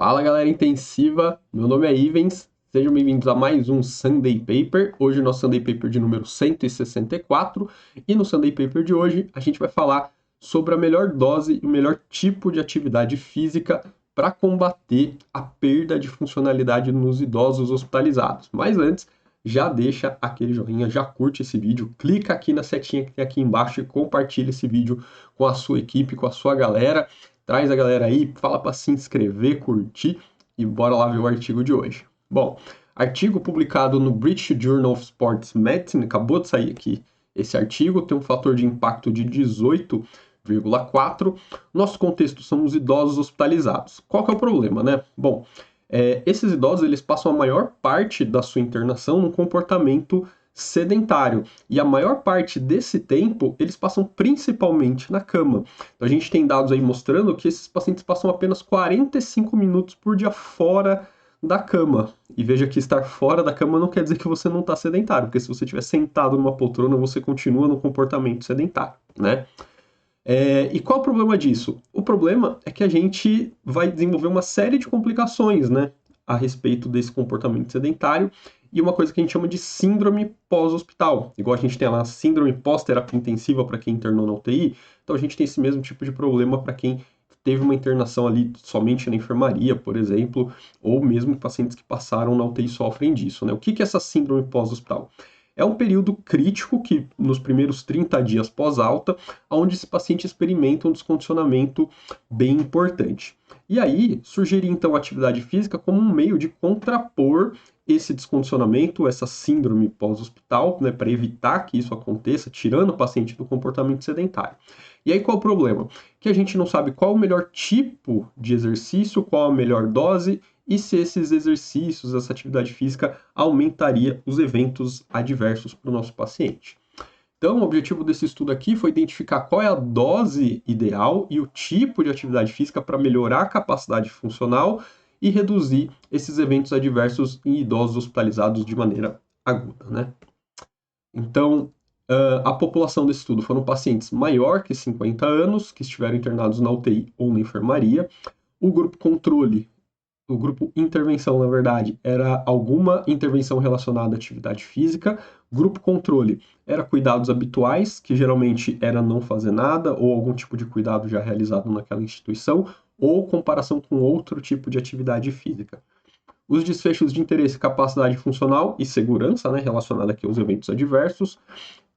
Fala galera intensiva, meu nome é Ivens, sejam bem-vindos a mais um Sunday Paper. Hoje o nosso Sunday Paper de número 164 e no Sunday Paper de hoje a gente vai falar sobre a melhor dose e o melhor tipo de atividade física para combater a perda de funcionalidade nos idosos hospitalizados. Mas antes, já deixa aquele joinha, já curte esse vídeo, clica aqui na setinha que tem aqui embaixo e compartilha esse vídeo com a sua equipe, com a sua galera. Traz a galera aí, fala para se inscrever, curtir e bora lá ver o artigo de hoje. Bom, artigo publicado no British Journal of Sports Medicine, acabou de sair aqui esse artigo, tem um fator de impacto de 18,4. Nosso contexto são os idosos hospitalizados. Qual que é o problema, né? Bom, esses idosos eles passam a maior parte da sua internação num comportamento sedentário. E a maior parte desse tempo eles passam principalmente na cama. Então a gente tem dados aí mostrando que esses pacientes passam apenas 45 minutos por dia fora da cama. E veja que estar fora da cama não quer dizer que você não está sedentário, porque se você estiver sentado numa poltrona, você continua no comportamento sedentário, né? E qual é o problema disso? O problema é que a gente vai desenvolver uma série de complicações, né, a respeito desse comportamento sedentário e uma coisa que a gente chama de síndrome pós-hospital. Igual a gente tem lá a síndrome pós-terapia intensiva para quem internou na UTI, então a gente tem esse mesmo tipo de problema para quem teve uma internação ali somente na enfermaria, por exemplo, ou mesmo pacientes que passaram na UTI sofrem disso, né? O que é essa síndrome pós-hospital? É um período crítico que, nos primeiros 30 dias pós-alta, onde esse paciente experimenta um descondicionamento bem importante. E aí, sugerir então a atividade física como um meio de contrapor esse descondicionamento, essa síndrome pós-hospital, né, para evitar que isso aconteça, tirando o paciente do comportamento sedentário. E aí qual o problema? Que a gente não sabe qual o melhor tipo de exercício, qual a melhor dose e se esses exercícios, essa atividade física, aumentaria os eventos adversos para o nosso paciente. Então, o objetivo desse estudo aqui foi identificar qual é a dose ideal e o tipo de atividade física para melhorar a capacidade funcional e reduzir esses eventos adversos em idosos hospitalizados de maneira aguda, né? Então, a população desse estudo foram pacientes maior que 50 anos, que estiveram internados na UTI ou na enfermaria. O grupo controle, o grupo intervenção, na verdade, era alguma intervenção relacionada à atividade física. Grupo controle era cuidados habituais, que geralmente era não fazer nada, ou algum tipo de cuidado já realizado naquela instituição, ou comparação com outro tipo de atividade física. Os desfechos de interesse, capacidade funcional e segurança, né, relacionada aqui aos eventos adversos.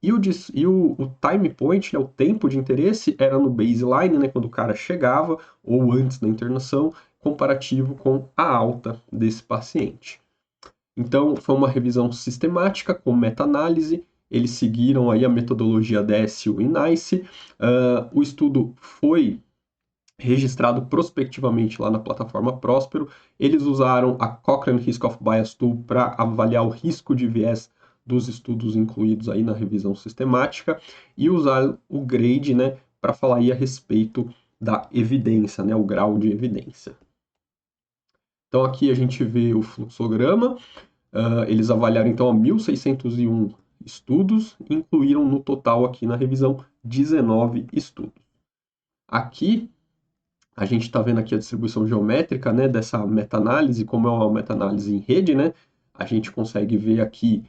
E o time point, né, o tempo de interesse, era no baseline, né, quando o cara chegava, ou antes da internação, comparativo com a alta desse paciente. Então, foi uma revisão sistemática com meta-análise, eles seguiram aí a metodologia DSU e NICE. O estudo foi registrado prospectivamente lá na plataforma Próspero. Eles usaram a Cochrane Risk of Bias Tool para avaliar o risco de viés dos estudos incluídos aí na revisão sistemática e usar o grade, né, para falar aí a respeito da evidência, né, o grau de evidência. Então aqui a gente vê o fluxograma, eles avaliaram então 1.601 estudos e incluíram no total aqui na revisão 19 estudos. Aqui a gente está vendo aqui a distribuição geométrica, né, dessa meta-análise, como é uma meta-análise em rede, né, a gente consegue ver aqui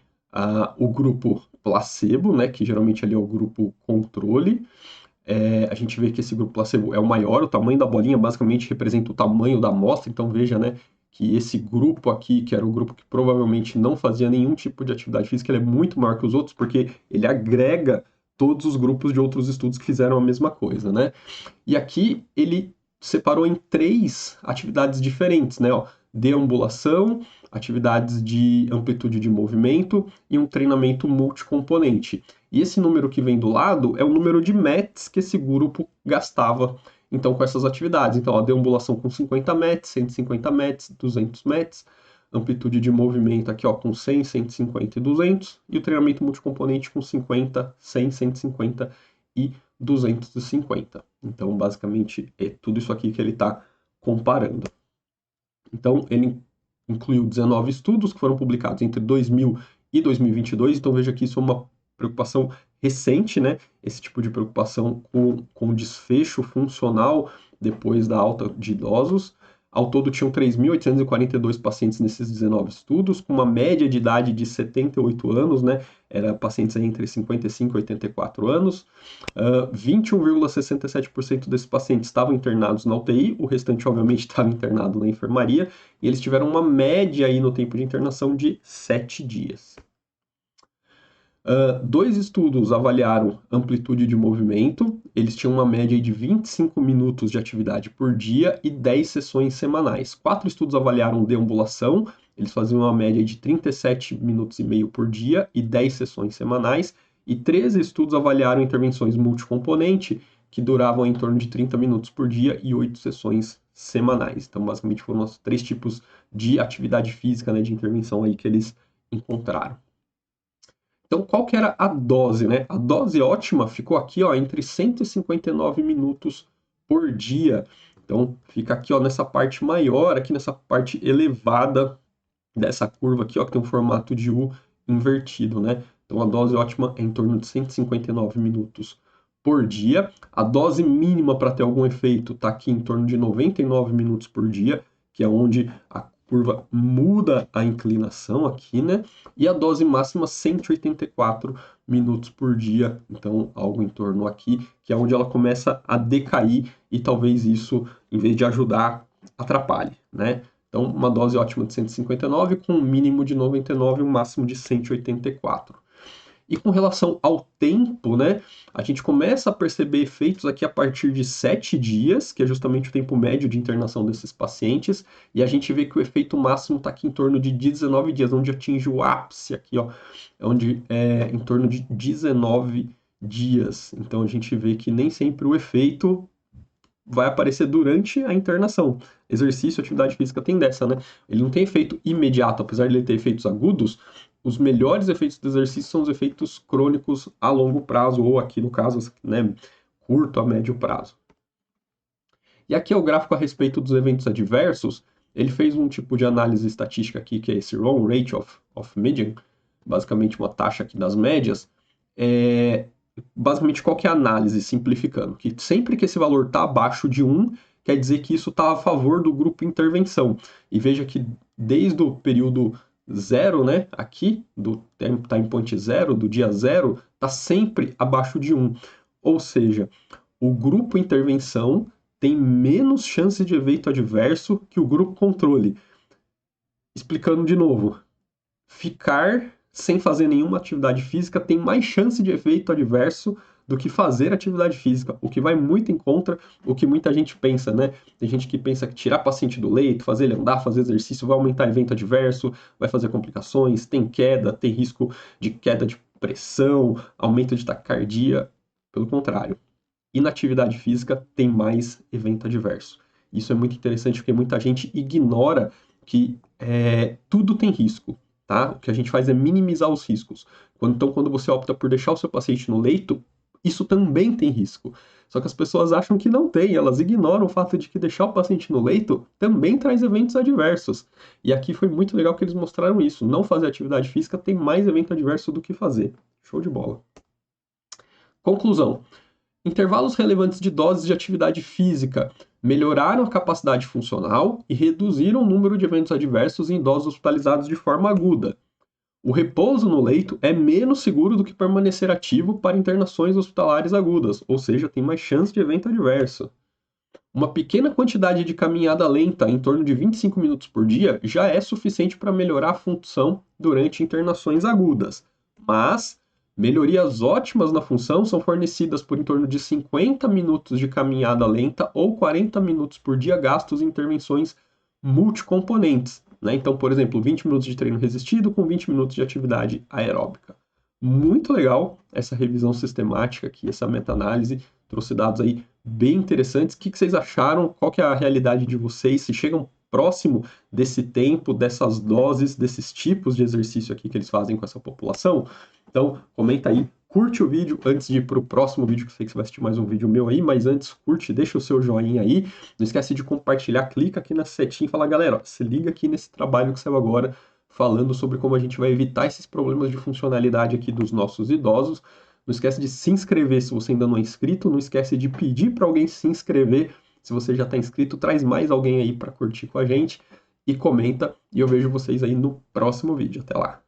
o grupo placebo, né, que geralmente ali é o grupo controle. A gente vê que esse grupo placebo é o maior, o tamanho da bolinha basicamente representa o tamanho da amostra, então veja, né, que esse grupo aqui, que era o grupo que provavelmente não fazia nenhum tipo de atividade física, ele é muito maior que os outros, porque ele agrega todos os grupos de outros estudos que fizeram a mesma coisa, né. E aqui ele separou em 3 atividades diferentes, né, ó, deambulação, atividades de amplitude de movimento e um treinamento multicomponente. E esse número que vem do lado é o número de METs que esse grupo gastava, então, com essas atividades. Então, a deambulação com 50 METs, 150 METs, 200 METs, amplitude de movimento aqui, ó, com 100, 150 e 200, e o treinamento multicomponente com 50, 100, 150 e 250. Então, basicamente, é tudo isso aqui que ele está comparando. Então, ele incluiu 19 estudos que foram publicados entre 2000 e 2022. Então, veja que isso é uma preocupação recente, né? Esse tipo de preocupação com desfecho funcional depois da alta de idosos. Ao todo, tinham 3.842 pacientes nesses 19 estudos, com uma média de idade de 78 anos, né? Era pacientes aí entre 55 e 84 anos. 21,67% desses pacientes estavam internados na UTI, o restante, obviamente, estava internado na enfermaria, e eles tiveram uma média aí no tempo de internação de 7 dias. Dois estudos avaliaram amplitude de movimento, eles tinham uma média de 25 minutos de atividade por dia e 10 sessões semanais. 4 estudos avaliaram deambulação, eles faziam uma média de 37 minutos e meio por dia e 10 sessões semanais, e 13 estudos avaliaram intervenções multicomponente, que duravam em torno de 30 minutos por dia e 8 sessões semanais. Então, basicamente, foram os 3 tipos de atividade física, né, de intervenção aí que eles encontraram. Então, qual que era a dose, né? A dose ótima ficou aqui, ó, entre 159 minutos por dia. Então, fica aqui, ó, nessa parte maior, aqui nessa parte elevada dessa curva aqui, ó, que tem um formato de U invertido, né? Então, a dose ótima é em torno de 159 minutos por dia. A dose mínima para ter algum efeito está aqui em torno de 99 minutos por dia, que é onde a curva muda a inclinação aqui, né? E a dose máxima 184 minutos por dia, então algo em torno aqui, que é onde ela começa a decair e talvez isso, em vez de ajudar, atrapalhe, né? Então, uma dose ótima de 159 com um mínimo de 99 e um máximo de 184. E com relação ao tempo, né, a gente começa a perceber efeitos aqui a partir de 7 dias, que é justamente o tempo médio de internação desses pacientes, e a gente vê que o efeito máximo está aqui em torno de 19 dias, onde atinge o ápice aqui, ó, onde é em torno de 19 dias. Então a gente vê que nem sempre o efeito vai aparecer durante a internação. Exercício, atividade física tem dessa, né? Ele não tem efeito imediato, apesar de ele ter efeitos agudos, os melhores efeitos do exercício são os efeitos crônicos a longo prazo, ou aqui no caso, né, curto a médio prazo. E aqui é o gráfico a respeito dos eventos adversos. Ele fez um tipo de análise estatística aqui, que é esse Rowan Rate of Median, basicamente uma taxa aqui das médias. Basicamente, qual que é a análise, simplificando? Que sempre que esse valor está abaixo de 1, quer dizer que isso está a favor do grupo intervenção. E veja que desde o período 0, né, aqui, do time point 0, do dia 0, está sempre abaixo de 1. Ou seja, o grupo intervenção tem menos chance de efeito adverso que o grupo controle. Explicando de novo, ficar sem fazer nenhuma atividade física tem mais chance de efeito adverso do que fazer atividade física, o que vai muito em contra o que muita gente pensa, né? Tem gente que pensa que tirar paciente do leito, fazer ele andar, fazer exercício vai aumentar evento adverso, vai fazer complicações, tem queda, tem risco de queda de pressão, aumento de taquicardia. Pelo contrário, inatividade física tem mais evento adverso. Isso é muito interessante porque muita gente ignora que tudo tem risco. Tá? O que a gente faz é minimizar os riscos. Então, quando você opta por deixar o seu paciente no leito, isso também tem risco. Só que as pessoas acham que não tem, elas ignoram o fato de que deixar o paciente no leito também traz eventos adversos. E aqui foi muito legal que eles mostraram isso. Não fazer atividade física tem mais evento adverso do que fazer. Show de bola. Conclusão. Intervalos relevantes de doses de atividade física melhoraram a capacidade funcional e reduziram o número de eventos adversos em idosos hospitalizados de forma aguda. O repouso no leito é menos seguro do que permanecer ativo para internações hospitalares agudas, ou seja, tem mais chance de evento adverso. Uma pequena quantidade de caminhada lenta, em torno de 25 minutos por dia, já é suficiente para melhorar a função durante internações agudas, mas melhorias ótimas na função são fornecidas por em torno de 50 minutos de caminhada lenta ou 40 minutos por dia gastos em intervenções multicomponentes, né? Então, por exemplo, 20 minutos de treino resistido com 20 minutos de atividade aeróbica. Muito legal essa revisão sistemática aqui, essa meta-análise, trouxe dados aí bem interessantes. O que vocês acharam? Qual que é a realidade de vocês? Se chegam próximo desse tempo, dessas doses, desses tipos de exercício aqui que eles fazem com essa população? Então, comenta aí, curte o vídeo antes de ir para o próximo vídeo, que eu sei que você vai assistir mais um vídeo meu aí, mas antes, curte, deixa o seu joinha aí, não esquece de compartilhar, clica aqui na setinha e fala, galera, ó, se liga aqui nesse trabalho que saiu agora, falando sobre como a gente vai evitar esses problemas de funcionalidade aqui dos nossos idosos. Não esquece de se inscrever se você ainda não é inscrito, não esquece de pedir para alguém se inscrever Se você já está inscrito, traz mais alguém aí para curtir com a gente e comenta. E eu vejo vocês aí no próximo vídeo. Até lá!